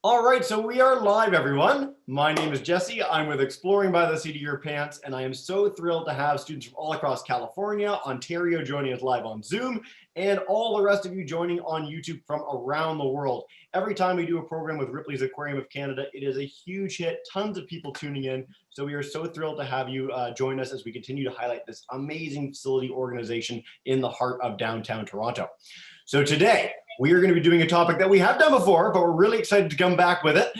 All right, so we are live, everyone. My name is Jesse. I'm with Exploring by the Seat of Your Pants, and I am so thrilled to have students from all across California, Ontario joining us live on Zoom, and all the rest of you joining on YouTube from around the world. Every time we do a program with Ripley's Aquarium of Canada, it is a huge hit, tons of people tuning in. So we are so thrilled to have you join us as we continue to highlight this amazing facility organization in the heart of downtown Toronto. So today, we are going to be doing a topic that we have done before, but we're really excited to come back with it.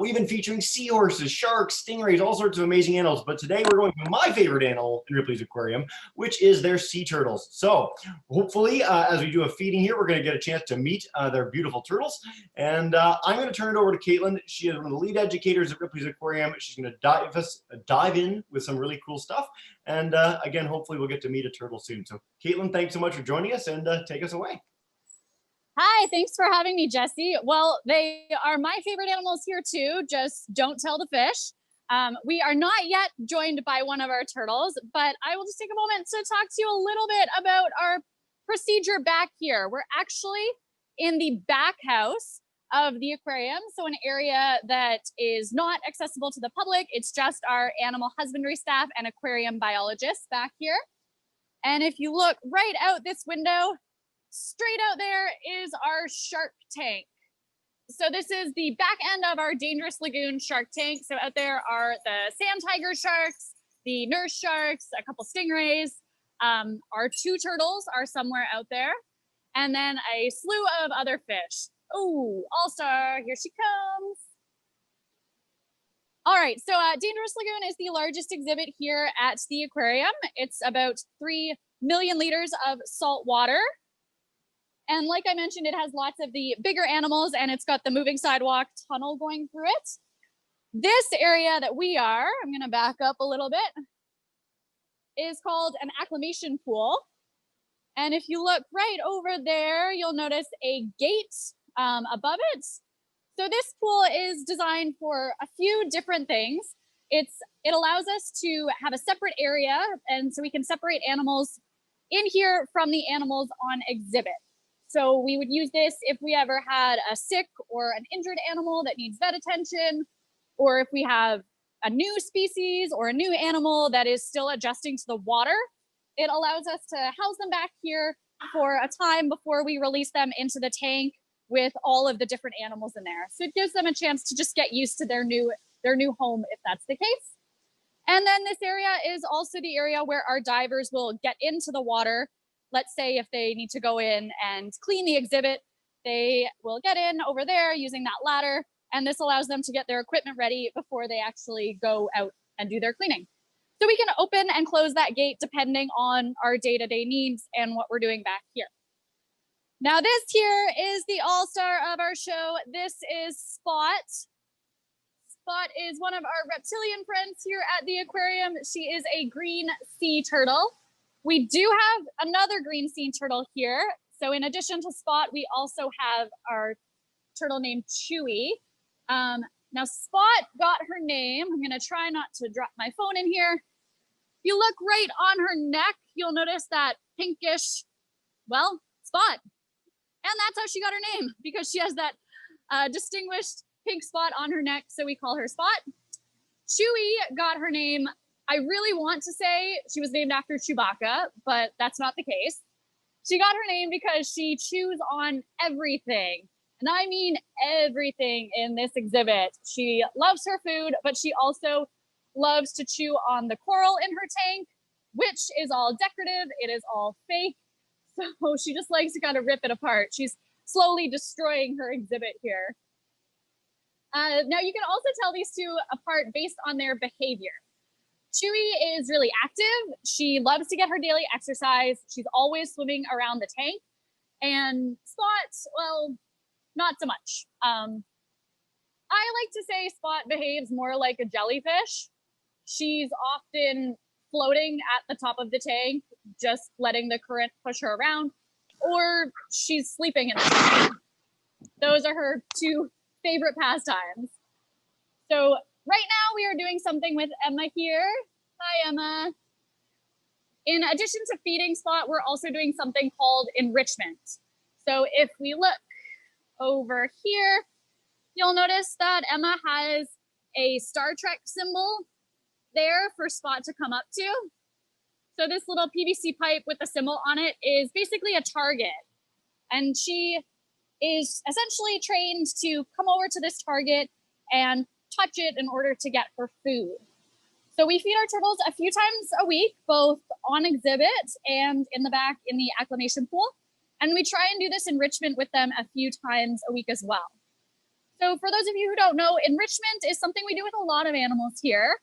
We've been featuring seahorses, sharks, stingrays, all sorts of amazing animals. But today we're going to my favorite animal in Ripley's Aquarium, which is their sea turtles. So hopefully, as we do a feeding here, we're going to get a chance to meet their beautiful turtles. And I'm going to turn it over to Caitlin. She is one of the lead educators at Ripley's Aquarium. She's going to dive in with some really cool stuff. And again, hopefully we'll get to meet a turtle soon. So Caitlin, thanks so much for joining us, and take us away. Hi, thanks for having me, Jesse. Well, they are my favorite animals here too, just don't tell the fish. We are not yet joined by one of our turtles, but I will just take a moment to talk to you a little bit about our procedure back here. We're actually in the back house of the aquarium, so an area that is not accessible to the public. It's just our animal husbandry staff and aquarium biologists back here. And if you look right out this window, straight out there is our shark tank. So this is the back end of our dangerous lagoon shark tank. So out there are the sand tiger sharks, the nurse sharks, a couple stingrays. Our two turtles are somewhere out there. And then a slew of other fish. Oh, all-star, here she comes. All right, so Dangerous Lagoon is the largest exhibit here at the aquarium. It's about 3 million liters of salt water. And like I mentioned, it has lots of the bigger animals, and it's got the moving sidewalk tunnel going through it. This area that we are, I'm gonna back up a little bit, is called an acclimation pool. And if you look right over there, you'll notice a gate above it. So this pool is designed for a few different things. It allows us to have a separate area, and so we can separate animals in here from the animals on exhibit. So we would use this if we ever had a sick or an injured animal that needs vet attention, or if we have a new species or a new animal that is still adjusting to the water. It allows us to house them back here for a time before we release them into the tank with all of the different animals in there. So it gives them a chance to just get used to their new home, if that's the case. And then this area is also the area where our divers will get into the water. Let's say if they need to go in and clean the exhibit, they will get in over there using that ladder, and this allows them to get their equipment ready before they actually go out and do their cleaning. So we can open and close that gate depending on our day-to-day needs and what we're doing back here. Now this here is the all-star of our show. This is Spot. Spot is one of our reptilian friends here at the aquarium. She is a green sea turtle. We do have another green sea turtle here. So in addition to Spot, we also have our turtle named Chuy. Now Spot got her name. I'm gonna try not to drop my phone in here. If you look right on her neck, you'll notice that pinkish, well, spot. And that's how she got her name, because she has that distinguished pink spot on her neck, so we call her Spot. Chuy got her name, I really want to say she was named after Chewbacca, but that's not the case. She got her name because she chews on everything. And I mean everything in this exhibit. She loves her food, but she also loves to chew on the coral in her tank, which is all decorative. It is all fake. So she just likes to kind of rip it apart. She's slowly destroying her exhibit here. Now you can also tell these two apart based on their behavior. Chuy is really active. She loves to get her daily exercise. She's always swimming around the tank. And Spot, well, not so much. I like to say Spot behaves more like a jellyfish. She's often floating at the top of the tank, just letting the current push her around, or she's sleeping in the tank. Those are her two favorite pastimes. So right now we are doing something with Emma here. Hi, Emma. In addition to feeding Spot, we're also doing something called enrichment. So if we look over here, You'll notice that Emma has a Star Trek symbol there for Spot to come up to. So this little PVC pipe with the symbol on it is basically a target. And she is essentially trained to come over to this target and touch it in order to get her food. So we feed our turtles a few times a week, both on exhibit and in the back in the acclimation pool. And we try and do this enrichment with them a few times a week as well. So for those of you who don't know, enrichment is something we do with a lot of animals here.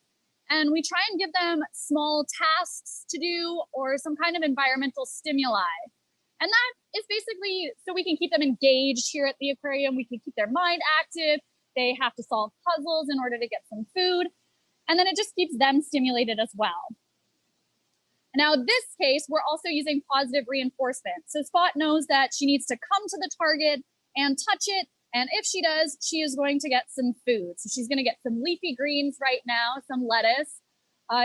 And we try and give them small tasks to do or some kind of environmental stimuli. And that is basically so we can keep them engaged here at the aquarium. We can keep their mind active. They have to solve puzzles in order to get some food. And then it just keeps them stimulated as well. Now, this case, we're also using positive reinforcement. So Spot knows that she needs to come to the target and touch it. And if she does, she is going to get some food. So she's going to get some leafy greens right now, some lettuce.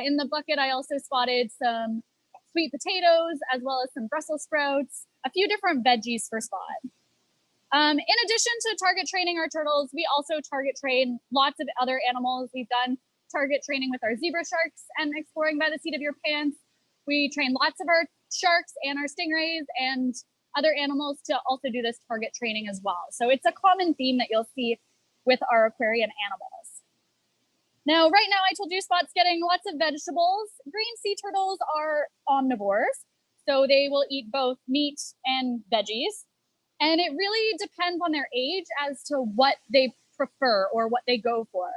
In the bucket, I also spotted some sweet potatoes, as well as some Brussels sprouts, a few different veggies for Spot. In addition to target training our turtles, we also target train lots of other animals. We've done target training with our zebra sharks and exploring by the seat of your pants. We train lots of our sharks and our stingrays and other animals to also do this target training as well. So it's a common theme that you'll see with our aquarium animals. Now, right now I told you Spot's getting lots of vegetables. Green sea turtles are omnivores, so they will eat both meat and veggies. And it really depends on their age as to what they prefer or what they go for.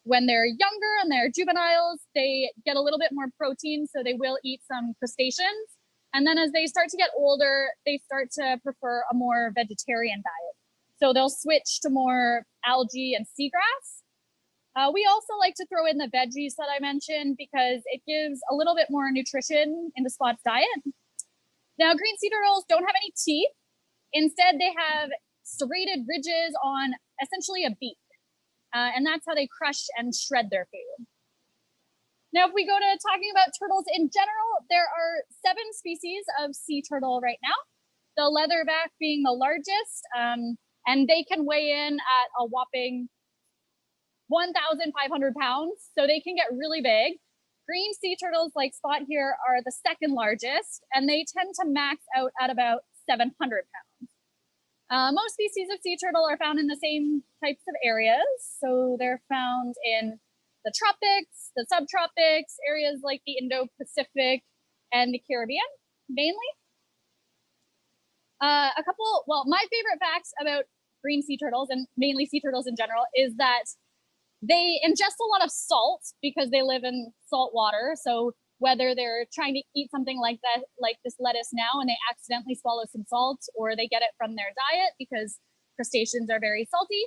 When they're younger and they're juveniles, they get a little bit more protein, so they will eat some crustaceans. And then as they start to get older, they start to prefer a more vegetarian diet. So they'll switch to more algae and seagrass. We also like to throw in the veggies that I mentioned because it gives a little bit more nutrition into Spot's diet. Now, green sea turtles don't have any teeth. Instead, they have serrated ridges on essentially a beak. And that's how they crush and shred their food. Now, if we go to talking about turtles in general, there are 7 species of sea turtle right now. The leatherback being the largest, and they can weigh in at a whopping 1,500 pounds, so they can get really big. Green sea turtles like Spot here are the second largest, and they tend to max out at about 700 pounds. Most species of sea turtle are found in the same types of areas. So they're found in the tropics, the subtropics, areas like the Indo-Pacific and the Caribbean, mainly. My favorite facts about green sea turtles, and mainly sea turtles in general, is that they ingest a lot of salt because they live in salt water. So whether they're trying to eat something like that, like this lettuce now, and they accidentally swallow some salt, or they get it from their diet because crustaceans are very salty,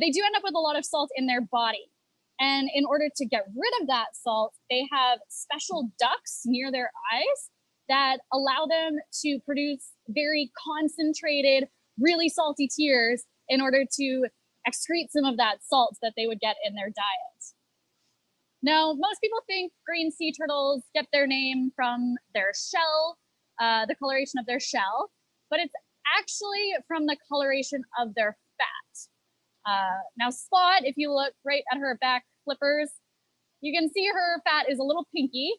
they do end up with a lot of salt in their body. And in order to get rid of that salt, they have special ducts near their eyes that allow them to produce very concentrated, really salty tears in order to excrete some of that salt that they would get in their diet. Now, most people think green sea turtles get their name from their shell, the coloration of their shell, but it's actually from the coloration of their fat. Now, Spot, if you look right at her back flippers, you can see her fat is a little pinky.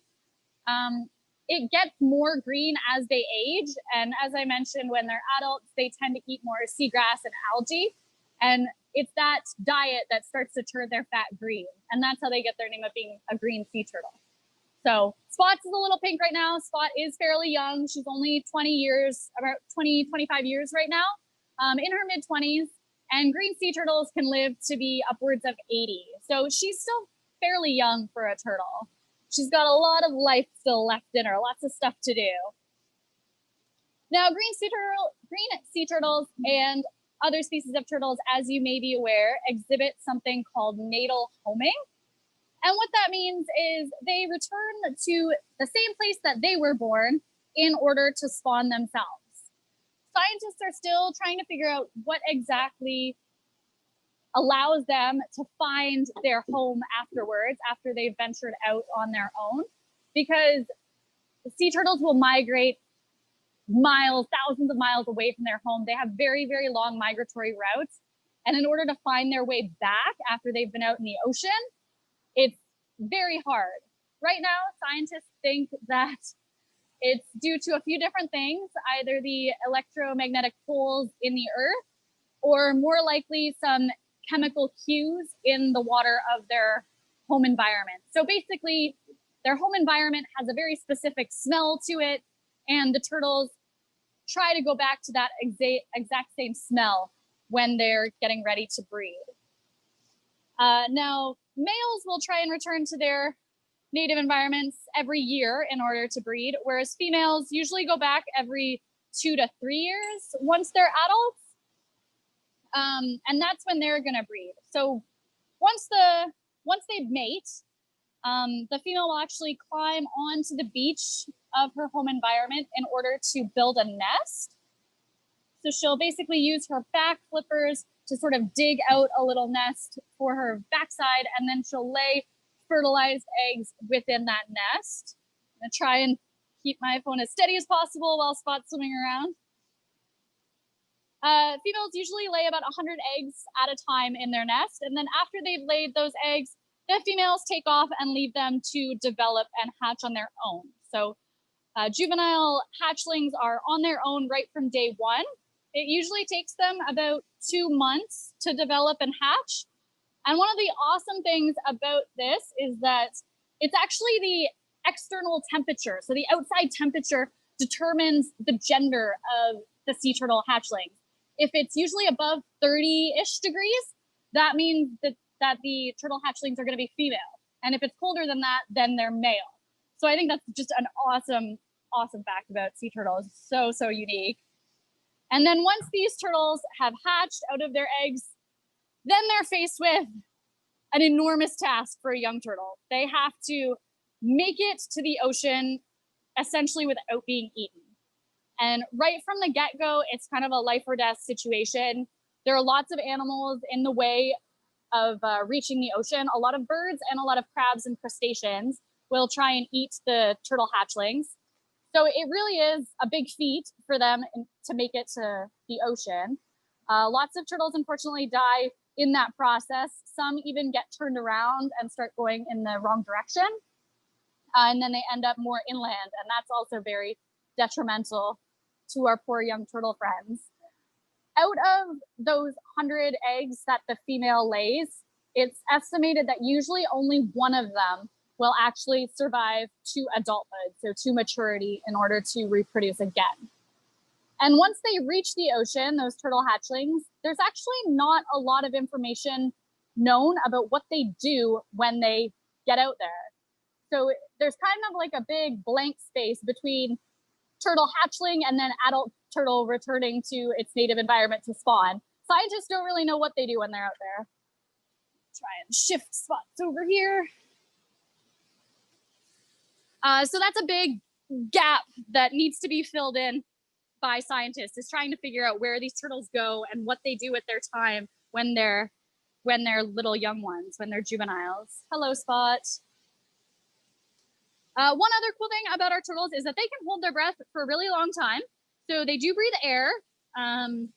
It gets more green as they age. And as I mentioned, when they're adults, they tend to eat more seagrass and algae. And it's that diet that starts to turn their fat green. And that's how they get their name of being a green sea turtle. So Spot's is a little pink right now. Spot is fairly young. She's only 20 years, about 20, 25 years right now, in her mid-20s. And green sea turtles can live to be upwards of 80. So she's still fairly young for a turtle. She's got a lot of life still left in her, lots of stuff to do. Now, green sea turtles and other species of turtles, as you may be aware, exhibit something called natal homing. And what that means is they return to the same place that they were born in order to spawn themselves. Scientists are still trying to figure out what exactly allows them to find their home afterwards, after they've ventured out on their own, because sea turtles will migrate miles, thousands of miles away from their home. They have very, very long migratory routes. And in order to find their way back after they've been out in the ocean, it's very hard. Right now, scientists think that it's due to a few different things, either the electromagnetic poles in the earth, or more likely some chemical cues in the water of their home environment. So basically, their home environment has a very specific smell to it, and the turtles try to go back to that exact same smell when they're getting ready to breed. Now, males will try and return to their native environments every year in order to breed, whereas females usually go back every 2 to 3 years once they're adults. And that's when they're gonna breed. So once they mate, the female will actually climb onto the beach of her home environment in order to build a nest. So she'll basically use her back flippers to sort of dig out a little nest for her backside, and then she'll lay fertilized eggs within that nest. I'm gonna try and keep my phone as steady as possible while Spot's swimming around. Females usually lay about 100 eggs at a time in their nest, and then after they've laid those eggs, the females take off and leave them to develop and hatch on their own. So juvenile hatchlings are on their own right from day one. It usually takes them about 2 months to develop and hatch. And one of the awesome things about this is that it's actually the external temperature. So the outside temperature determines the gender of the sea turtle hatchlings. If it's usually above 30-ish degrees, that means that the turtle hatchlings are going to be female. And if it's colder than that, then they're male. So I think that's just an awesome, awesome fact about sea turtles. So, so unique. And then once these turtles have hatched out of their eggs, then they're faced with an enormous task for a young turtle. They have to make it to the ocean essentially without being eaten. And right from the get-go, it's kind of a life or death situation. There are lots of animals in the way of reaching the ocean. A lot of birds and a lot of crabs and crustaceans will try and eat the turtle hatchlings. So it really is a big feat for them to make it to the ocean. Lots of turtles unfortunately die in that process. Some even get turned around and start going in the wrong direction. And then they end up more inland. And that's also very detrimental to our poor young turtle friends. Out of those 100 eggs that the female lays, it's estimated that usually only one of them will actually survive to adulthood, so to maturity, in order to reproduce again. And once they reach the ocean, those turtle hatchlings, there's actually not a lot of information known about what they do when they get out there. So there's kind of like a big blank space between turtle hatchling and then adult turtle returning to its native environment to spawn. Scientists don't really know what they do when they're out there. Try and shift spots over here. So that's a big gap that needs to be filled in by scientists, is trying to figure out where these turtles go and what they do with their time when they're little young ones, when they're juveniles. Hello, Spot. One other cool thing about our turtles is that they can hold their breath for a really long time. So they do breathe air. And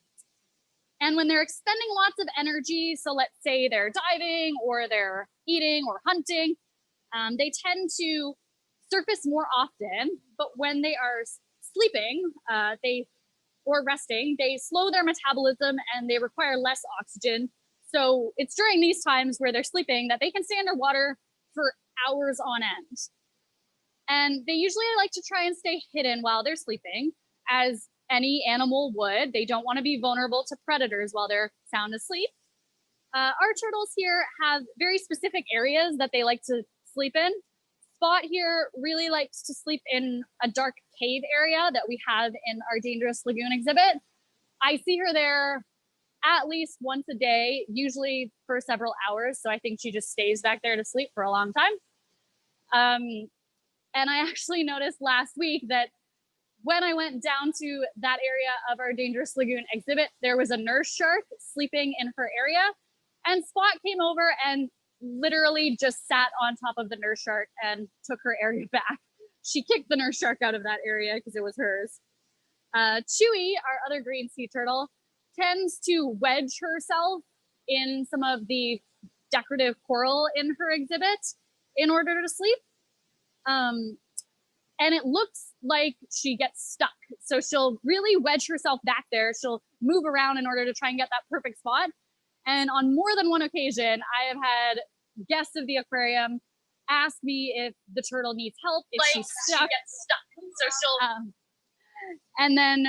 when they're expending lots of energy, so let's say they're diving or they're eating or hunting, they tend to surface more often. But when they are sleeping or resting, they slow their metabolism and they require less oxygen. So it's during these times where they're sleeping that they can stay underwater for hours on end. And they usually like to try and stay hidden while they're sleeping, as any animal would. They don't want to be vulnerable to predators while they're sound asleep. Our turtles here have very specific areas that they like to sleep in. Spot here really likes to sleep in a dark cave area that we have in our Dangerous Lagoon exhibit. I see her there at least once a day, usually for several hours. So I think she just stays back there to sleep for a long time. And I actually noticed last week that when I went down to that area of our Dangerous Lagoon exhibit, there was a nurse shark sleeping in her area. And Spot came over and literally just sat on top of the nurse shark and took her area back. She kicked the nurse shark out of that area because it was hers. Chuy, our other green sea turtle, tends to wedge herself in some of the decorative coral in her exhibit in order to sleep. And it looks like she gets stuck. So she'll really wedge herself back there. She'll move around in order to try and get that perfect spot. And on more than one occasion, I have had guests of the aquarium ask me if the turtle needs help, if she's stuck. She gets stuck. So she'll... and then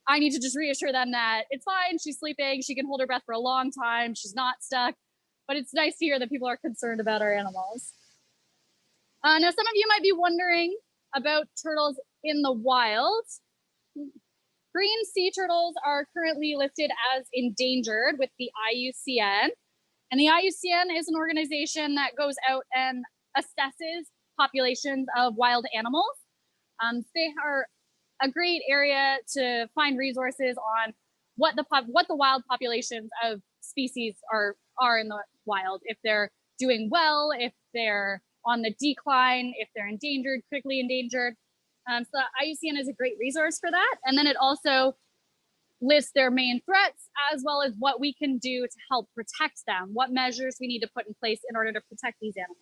I need to just reassure them that it's fine, she's sleeping, she can hold her breath for a long time, she's not stuck. But it's nice to hear that people are concerned about our animals. Now, some of you might be wondering about turtles in the wild. Green sea turtles are currently listed as endangered with the IUCN. And the IUCN is an organization that goes out and assesses populations of wild animals. They are a great area to find resources on what the wild populations of species are in the wild, if they're doing well, if they're on the decline, if they're endangered, critically endangered. So IUCN is a great resource for that. And then it also lists their main threats as well as what we can do to help protect them, what measures we need to put in place in order to protect these animals.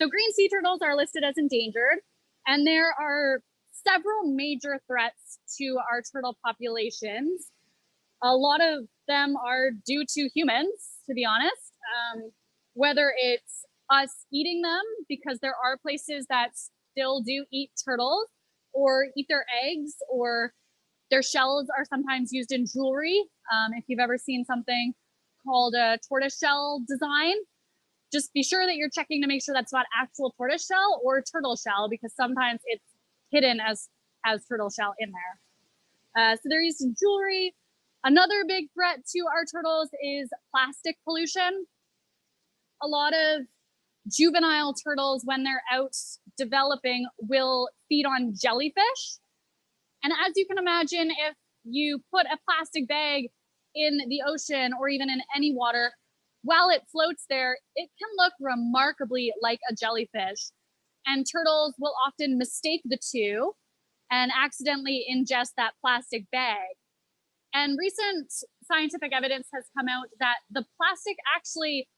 So green sea turtles are listed as endangered, and there are several major threats to our turtle populations. A lot of them are due to humans, to be honest, whether it's us eating them, because there are places that still do eat turtles or eat their eggs, or their shells are sometimes used in jewelry. If you've ever seen something called a tortoise shell design, just be sure that you're checking to make sure that's not actual tortoise shell or turtle shell, because sometimes it's hidden as turtle shell in there. So they're used in jewelry. Another big threat to our turtles is plastic pollution. A lot of juvenile turtles, when they're out developing, will feed on jellyfish. And as you can imagine, if you put a plastic bag in the ocean or even in any water, while it floats there, it can look remarkably like a jellyfish. And turtles will often mistake the two and accidentally ingest that plastic bag. And recent scientific evidence has come out that the plastic actually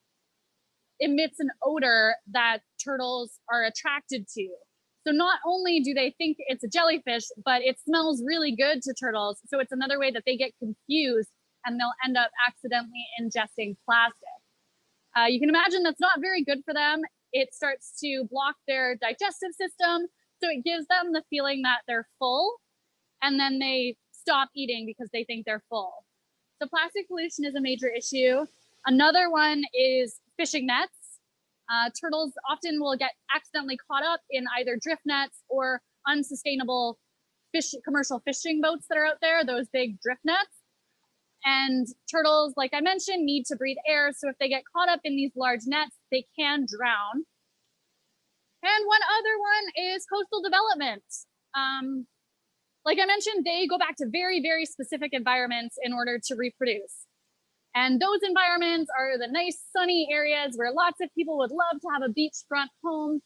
emits an odor that turtles are attracted to. So not only do they think it's a jellyfish, but it smells really good to turtles. So it's another way that they get confused and they'll end up accidentally ingesting plastic. You can imagine that's not very good for them. It starts to block their digestive system. So it gives them the feeling that they're full, and then they stop eating because they think they're full. So plastic pollution is a major issue. Another one is fishing nets. Turtles often will get accidentally caught up in either drift nets or unsustainable commercial fishing boats that are out there, those big drift nets. And turtles, like I mentioned, need to breathe air. So if they get caught up in these large nets, they can drown. And one other one is coastal development. Like I mentioned, they go back to very, very specific environments in order to reproduce. And those environments are the nice sunny areas where lots of people would love to have a beachfront home.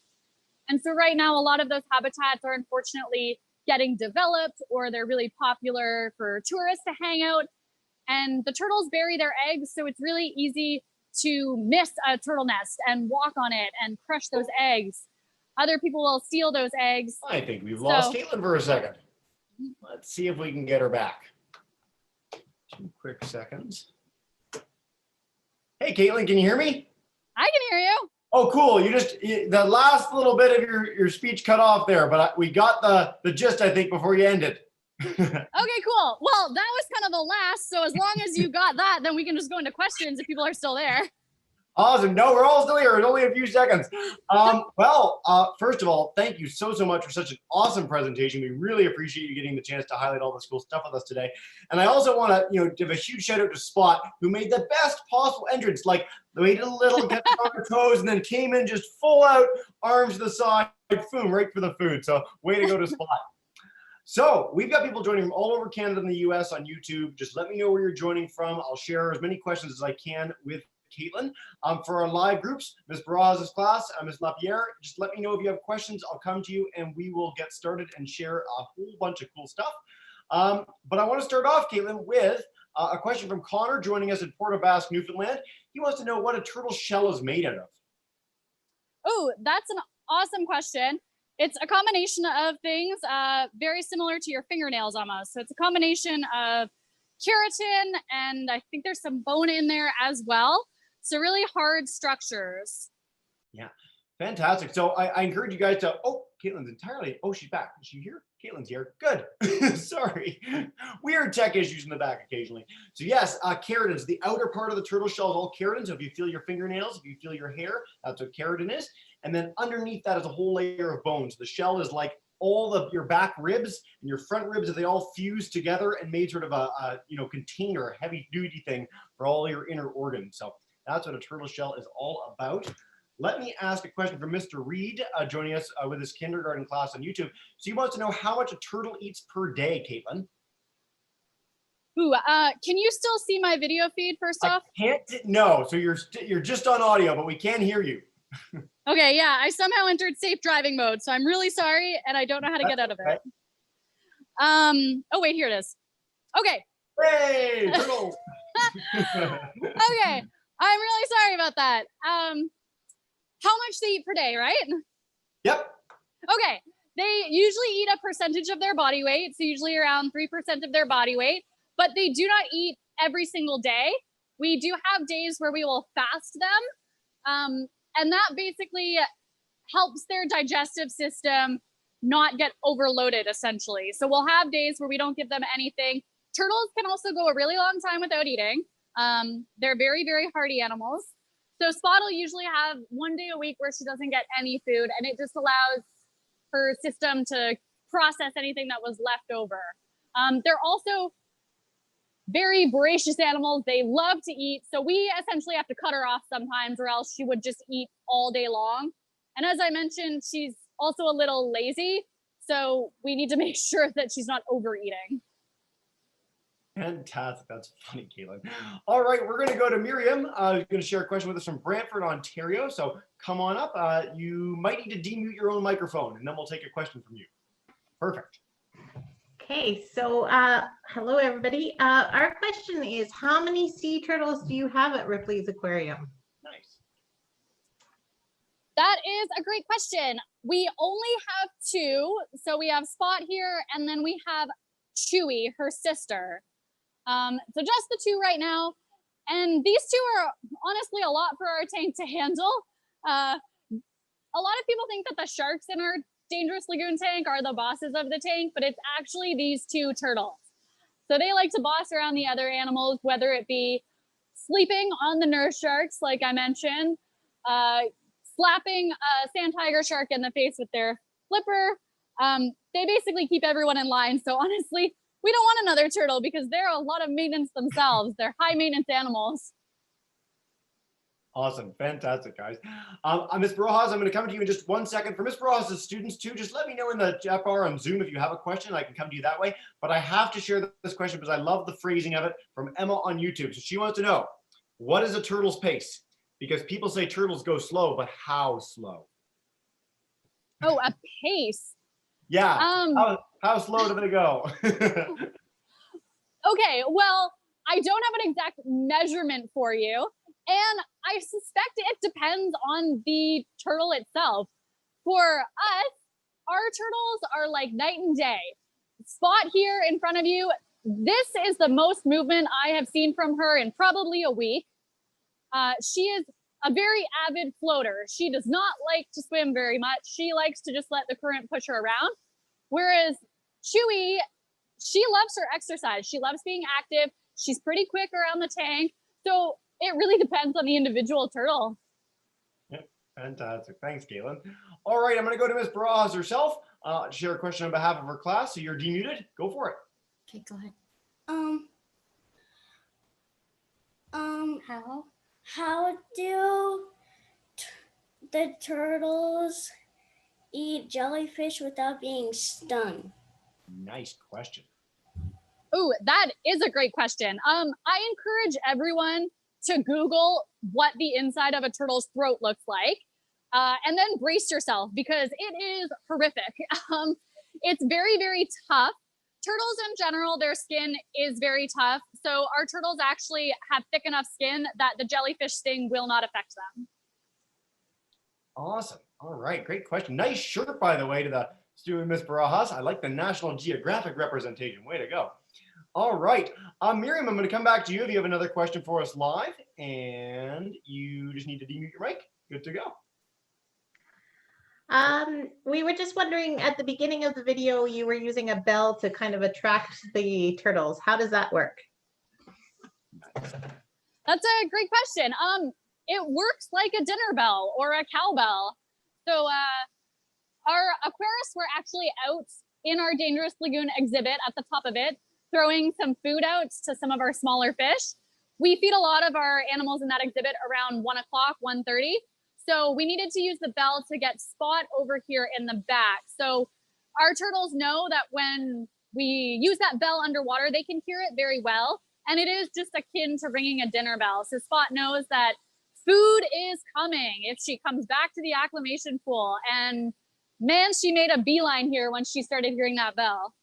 And so right now, a lot of those habitats are unfortunately getting developed, or they're really popular for tourists to hang out. And the turtles bury their eggs, so it's really easy to miss a turtle nest and walk on it and crush those eggs. Other people will steal those eggs. I think we've lost Caitlin for a second. Let's see if we can get her back. 2 quick seconds. Hey, Caitlin, can you hear me? I can hear you. Oh, cool. The last little bit of your speech cut off there, but we got the gist, I think, before you ended. Okay, cool. Well, that was kind of the last. So as long as you got that, then we can just go into questions if people are still there. Awesome. No, we're all still here. It's only a few seconds. First of all, thank you so much for such an awesome presentation. We really appreciate you getting the chance to highlight all this cool stuff with us today. And I also want to, give a huge shout out to Spot, who made the best possible entrance. Like, they waited a little, get on their toes, and then came in just full out, arms to the side, boom, right for the food. So way to go to Spot. So we've got people joining from all over Canada and the US on YouTube. Just let me know where you're joining from. I'll share as many questions as I can with Caitlin. For our live groups, Ms. Barraz's class, Ms. Lapierre, just let me know if you have questions. I'll come to you and we will get started and share a whole bunch of cool stuff. But I want to start off, Caitlin, with A question from Connor joining us in Port aux Basques, Newfoundland. He wants to know what a turtle shell is made out of. Oh, that's an awesome question. It's a combination of things very similar to your fingernails almost. So it's a combination of keratin, and I think there's some bone in there as well. So really hard structures. Yeah, fantastic. So I encourage you guys to, oh, Caitlin's entirely, oh, she's back. Is she here? Caitlin's here. Good. Sorry. Weird tech issues in the back occasionally. So yes, keratins, the outer part of the turtle shell is all keratin. So if you feel your fingernails, if you feel your hair, that's what keratin is. And then underneath that is a whole layer of bones. The shell is like all of your back ribs and your front ribs, and they all fuse together and made sort of a container, a heavy duty thing for all your inner organs. So that's what a turtle shell is all about. Let me ask a question from Mr. Reed, joining us with his kindergarten class on YouTube. So he wants to know how much a turtle eats per day, Caitlin. Ooh, can you still see my video feed first off? No, so you're just on audio, but we can hear you. Okay, yeah, I somehow entered safe driving mode, so I'm really sorry, and I don't know how to get out of it. Oh wait, here it is. Okay. Hey, turtle. Okay, I'm really sorry about that. How much they eat per day, right? Yep. Okay, they usually eat a percentage of their body weight, so usually around 3% of their body weight, but they do not eat every single day. We do have days where we will fast them, and that basically helps their digestive system not get overloaded, essentially. So we'll have days where we don't give them anything. Turtles can also go a really long time without eating. They're very, very hardy animals. So Spot will usually have 1 day a week where she doesn't get any food, and it just allows her system to process anything that was left over. They're also very voracious animals. They love to eat. So we essentially have to cut her off sometimes, or else she would just eat all day long. And as I mentioned, she's also a little lazy. So we need to make sure that she's not overeating. Fantastic. That's funny, Caitlin. All right, we're going to go to Miriam. Who's going to share a question with us from Brantford, Ontario. So come on up. You might need to demute your own microphone, and then we'll take a question from you. Perfect. Okay, so hello, everybody. Our question is, how many sea turtles do you have at Ripley's Aquarium? Nice. That is a great question. We only have 2. So we have Spot here, and then we have Chuy, her sister. So just the 2 right now. And these 2 are honestly a lot for our tank to handle. A lot of people think that the sharks in our dangerous lagoon tank are the bosses of the tank, but it's actually these 2 turtles. So they like to boss around the other animals, whether it be sleeping on the nurse sharks, like I mentioned, slapping a sand tiger shark in the face with their flipper. They basically keep everyone in line. So honestly, we don't want another turtle because they're a lot of maintenance themselves. They're high maintenance animals. Awesome. Fantastic, guys. Ms. Barojas, I'm going to come to you in just 1 second. For Ms. Barojas' students too, just let me know in the chat bar on Zoom if you have a question. I can come to you that way. But I have to share this question because I love the phrasing of it from Emma on YouTube. So she wants to know, what is a turtle's pace? Because people say turtles go slow, but how slow? Oh, a pace. Yeah. How slow do they go? Okay, well, I don't have an exact measurement for you. And I suspect it depends on the turtle itself. For us, our turtles are like night and day. Spot here in front of you, this is the most movement I have seen from her in probably a week. She is a very avid floater. She does not like to swim very much. She likes to just let the current push her around. Whereas Chuy, she loves her exercise. She loves being active. She's pretty quick around the tank. So it really depends on the individual turtle. Yep, fantastic. Thanks, Caitlin. All right, I'm going to go to Ms. Barojas herself. Share a question on behalf of her class. So you're demuted. Go for it. Okay, go ahead. How do the turtles eat jellyfish without being stung? Nice question. Oh, that is a great question. I encourage everyone to Google what the inside of a turtle's throat looks like, and then brace yourself because it is horrific. It's very, very tough. turtles in general, their skin is very tough. So our turtles actually have thick enough skin that the jellyfish sting will not affect them. Awesome. All right, great question. Nice shirt, by the way, to the student, Miss Barajas. I like the National Geographic representation. Way to go. All right, Miriam, I'm going to come back to you if you have another question for us live, and you just need to demute your mic. Good to go. We were just wondering, at the beginning of the video, you were using a bell to kind of attract the turtles. How does that work? That's a great question. It works like a dinner bell or a cowbell. So our aquarists were actually out in our Dangerous Lagoon exhibit at the top of it, throwing some food out to some of our smaller fish. We feed a lot of our animals in that exhibit around 1 o'clock, 1:30. So we needed to use the bell to get Spot over here in the back. So our turtles know that when we use that bell underwater, they can hear it very well. And it is just akin to ringing a dinner bell. So Spot knows that food is coming if she comes back to the acclimation pool. And man, she made a beeline here when she started hearing that bell.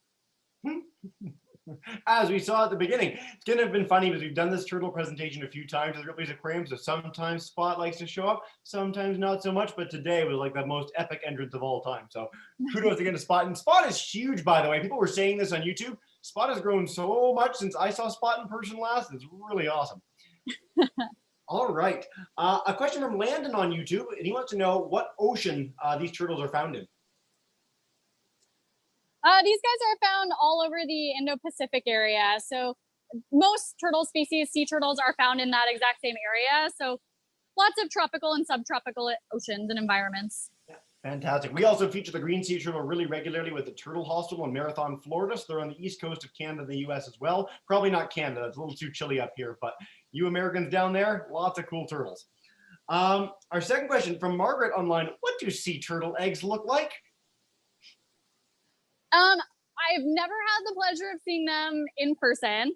As we saw at the beginning, it's going to have been funny because we've done this turtle presentation a few times at the Ripleys Aquarium, so sometimes Spot likes to show up, sometimes not so much, but today was like the most epic entrance of all time. So kudos again to Spot. And Spot is huge, by the way. People were saying this on YouTube. Spot has grown so much since I saw Spot in person last. It's really awesome. All right. A question from Landon on YouTube, and he wants to know what ocean these turtles are found in. These guys are found all over the Indo-Pacific area. So most turtle species, sea turtles, are found in that exact same area. So lots of tropical and subtropical oceans and environments. Yeah, fantastic. We also feature the green sea turtle really regularly with the Turtle Hospital in Marathon, Florida. So they're on the east coast of Canada, the US as well. Probably not Canada. It's a little too chilly up here, but you Americans down there, lots of cool turtles. Our second question from Margaret online, what do sea turtle eggs look like? I've never had the pleasure of seeing them in person.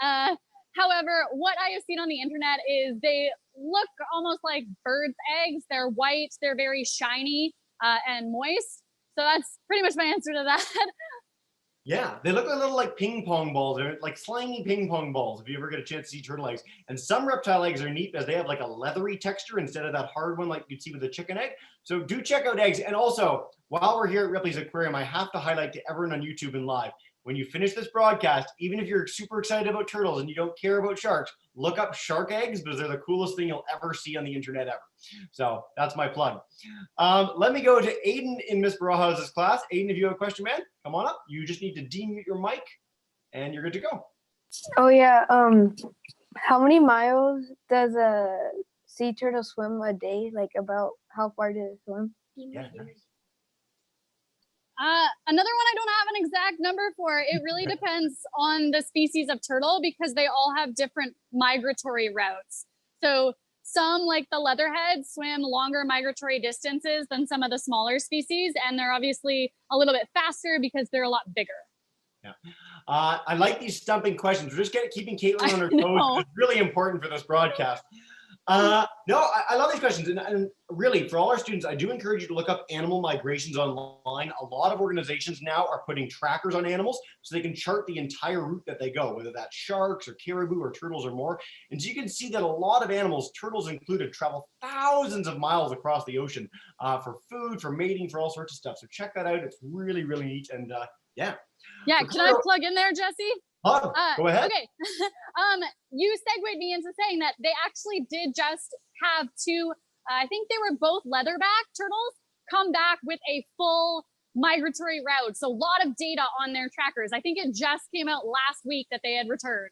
However, what I have seen on the internet is they look almost like birds' eggs. They're white, they're very shiny and moist. So that's pretty much my answer to that. Yeah, they look a little like ping pong balls. They're like slimy ping pong balls if you ever get a chance to see turtle eggs. And some reptile eggs are neat because they have like a leathery texture instead of that hard one like you'd see with a chicken egg. So do check out eggs. And also, while we're here at Ripley's Aquarium, I have to highlight to everyone on YouTube and live, when you finish this broadcast, even if you're super excited about turtles and you don't care about sharks, look up shark eggs because they're the coolest thing you'll ever see on the internet ever. So that's my plug. Let me go to Aiden in Miss Barajas' class. Aiden, if you have a question, man, come on up. You just need to demute your mic and you're good to go. Oh yeah. How many miles does a sea turtle swim a day? Like about how far does it swim? Yeah, nice. Another one I don't have an exact number for. It really depends on the species of turtle because they all have different migratory routes. So some, like the leatherhead, swim longer migratory distances than some of the smaller species, and they're obviously a little bit faster because they're a lot bigger. Yeah. I like these stumping questions. We're just keeping Caitlin on her toes. It's really important for this broadcast. No, I love these questions. And really, for all our students, I do encourage you to look up animal migrations online. A lot of organizations now are putting trackers on animals so they can chart the entire route that they go, whether that's sharks or caribou or turtles or more. And so you can see that a lot of animals, turtles included, travel thousands of miles across the ocean for food, for mating, for all sorts of stuff. So check that out. It's really, really neat. And yeah. Yeah, can I plug in there, Jesse? Go ahead. Okay. You segued me into saying that they actually did just have two, I think they were both leatherback turtles, come back with a full migratory route. So a lot of data on their trackers. I think it just came out last week that they had returned.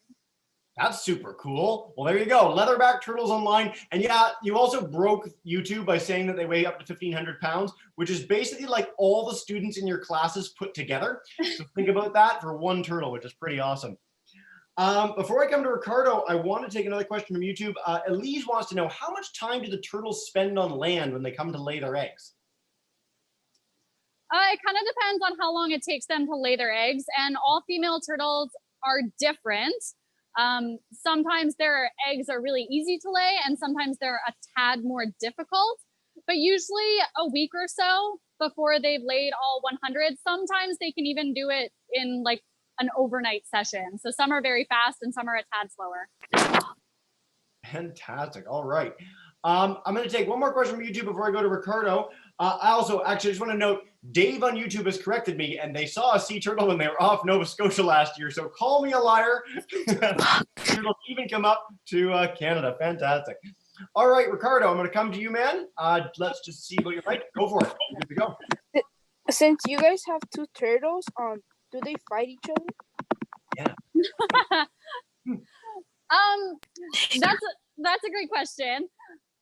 That's super cool. Well, there you go. Leatherback turtles online. And yeah, you also broke YouTube by saying that they weigh up to 1,500 pounds, which is basically like all the students in your classes put together. So think about that for one turtle, which is pretty awesome. Before I come to Ricardo, I want to take another question from YouTube. Elise wants to know, how much time do the turtles spend on land when they come to lay their eggs? It kind of depends on how long it takes them to lay their eggs, and all female turtles are different. Sometimes their eggs are really easy to lay and sometimes they're a tad more difficult, but usually a week or so before they've laid all 100. Sometimes they can even do it in like an overnight session. So some are very fast and some are a tad slower. Fantastic. All right. I'm going to take one more question from YouTube before I go to Ricardo. I also actually just want to note, Dave on YouTube has corrected me, and they saw a sea turtle when they were off Nova Scotia last year. So call me a liar. Turtles even come up to Canada. Fantastic. All right, Ricardo, I'm going to come to you, man. Let's just see what you're right. Go for it. Good to go. Since you guys have two turtles, do they fight each other? Yeah. That's a great question.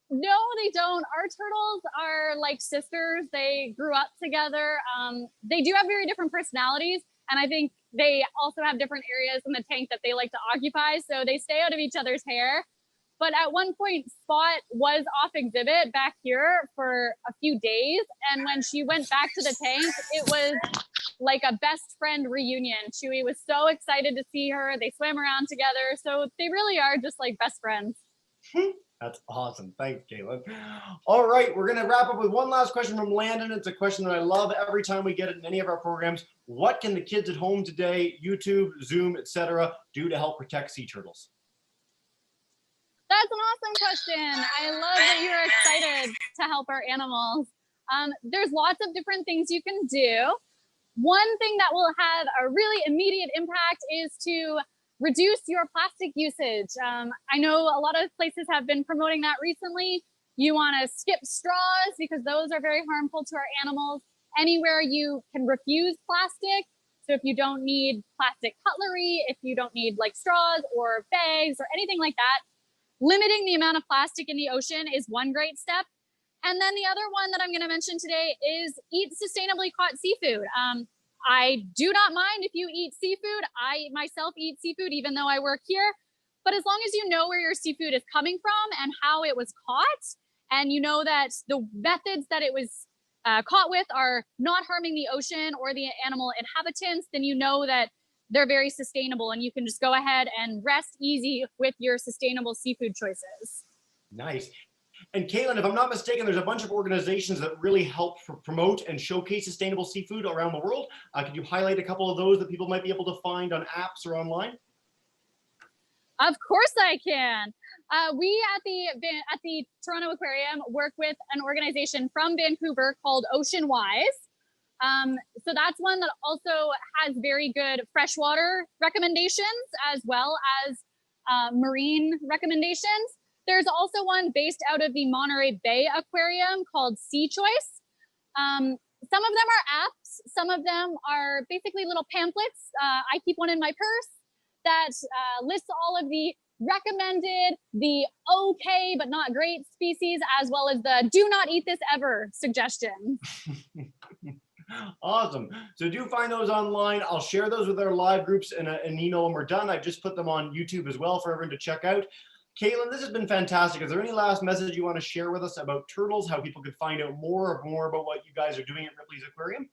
No, they don't. Our turtles are like sisters. They grew up together. They do have very different personalities, and I think they also have different areas in the tank that they like to occupy, so they stay out of each other's hair. But at one point, Spot was off exhibit back here for a few days, and when she went back to the tank, it was like a best friend reunion. Chuy was so excited to see her. They swam around together, so they really are just like best friends. That's awesome. Thanks, Caitlin. All right, we're going to wrap up with one last question from Landon. It's a question that I love every time we get it in any of our programs. What can the kids at home today, YouTube, Zoom, etc., do to help protect sea turtles? That's an awesome question. I love that you're excited to help our animals. There's lots of different things you can do. One thing that will have a really immediate impact is to reduce your plastic usage. I know a lot of places have been promoting that recently. You want to skip straws because those are very harmful to our animals. Anywhere you can refuse plastic. So if you don't need plastic cutlery, if you don't need like straws or bags or anything like that, limiting the amount of plastic in the ocean is one great step. And then the other one that I'm going to mention today is eat sustainably caught seafood. I do not mind if you eat seafood. I myself eat seafood, even though I work here. But as long as you know where your seafood is coming from and how it was caught, and you know that the methods that it was caught with are not harming the ocean or the animal inhabitants, then you know that they're very sustainable and you can just go ahead and rest easy with your sustainable seafood choices. Nice. And Caitlin, if I'm not mistaken, there's a bunch of organizations that really help promote and showcase sustainable seafood around the world. Could you highlight a couple of those that people might be able to find on apps or online? Of course I can. We at the Toronto Aquarium work with an organization from Vancouver called Ocean Wise. So that's one that also has very good freshwater recommendations as well as marine recommendations. There's also one based out of the Monterey Bay Aquarium called Sea Choice. Some of them are apps. Some of them are basically little pamphlets. I keep one in my purse that lists all of the recommended, the okay but not great species, as well as the do not eat this ever suggestions. Awesome. So do find those online. I'll share those with our live groups in an email when we're done. I've just put them on YouTube as well for everyone to check out. Caitlin, this has been fantastic. Is there any last message you want to share with us about turtles, how people could find out more about what you guys are doing at Ripley's Aquarium?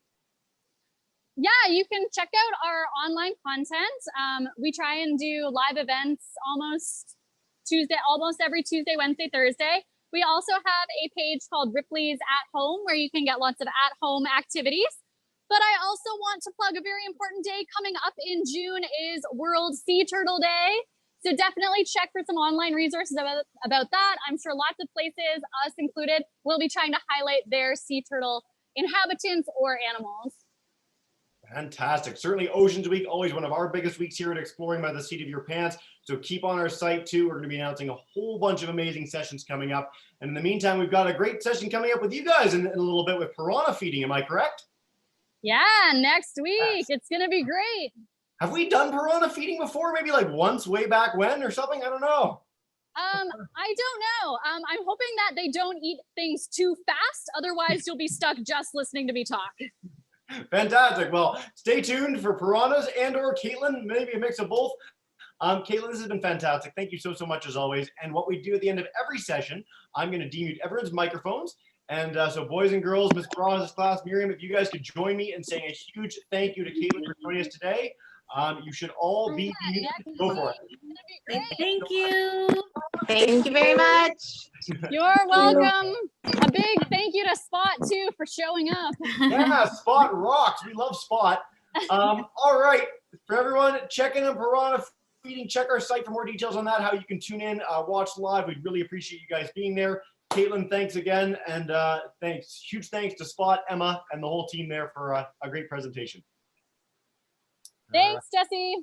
Yeah, you can check out our online content. We try and do live events almost every Tuesday, Wednesday, Thursday. We also have a page called Ripleys at Home where you can get lots of at-home activities. But I also want to plug a very important day coming up in June is World Sea Turtle Day. So definitely check for some online resources about that. I'm sure lots of places, us included, will be trying to highlight their sea turtle inhabitants or animals. Fantastic. Certainly Oceans Week, always one of our biggest weeks here at Exploring by the Seat of Your Pants. So keep on our site too. We're going to be announcing a whole bunch of amazing sessions coming up. And in the meantime, we've got a great session coming up with you guys in a little bit with piranha feeding. Am I correct? Yeah, next week. Yes. It's going to be great. Have we done piranha feeding before? Maybe like once way back when or something? I don't know. I don't know. I'm hoping that they don't eat things too fast. Otherwise, you'll be stuck just listening to me talk. Fantastic. Well, stay tuned for piranhas and or Caitlin, maybe a mix of both. Caitlin, this has been fantastic. Thank you so much as always. And what we do at the end of every session, I'm going to demute everyone's microphones. And so boys and girls, Ms. Piranha's class, Miriam, if you guys could join me in saying a huge thank you to Caitlin for joining us today. You should all be demuted. Go for it. Thank you. Thank you very much. You're welcome. A big thank you to Spot too for showing up. Yeah, Spot rocks. We love Spot. All right, for everyone checking on piranha feeding, check our site for more details on that, how you can tune in, watch live. We'd really appreciate you guys being there. Caitlin, thanks again, and huge thanks to Spot, Emma, and the whole team there for a great presentation. Thanks, Jesse.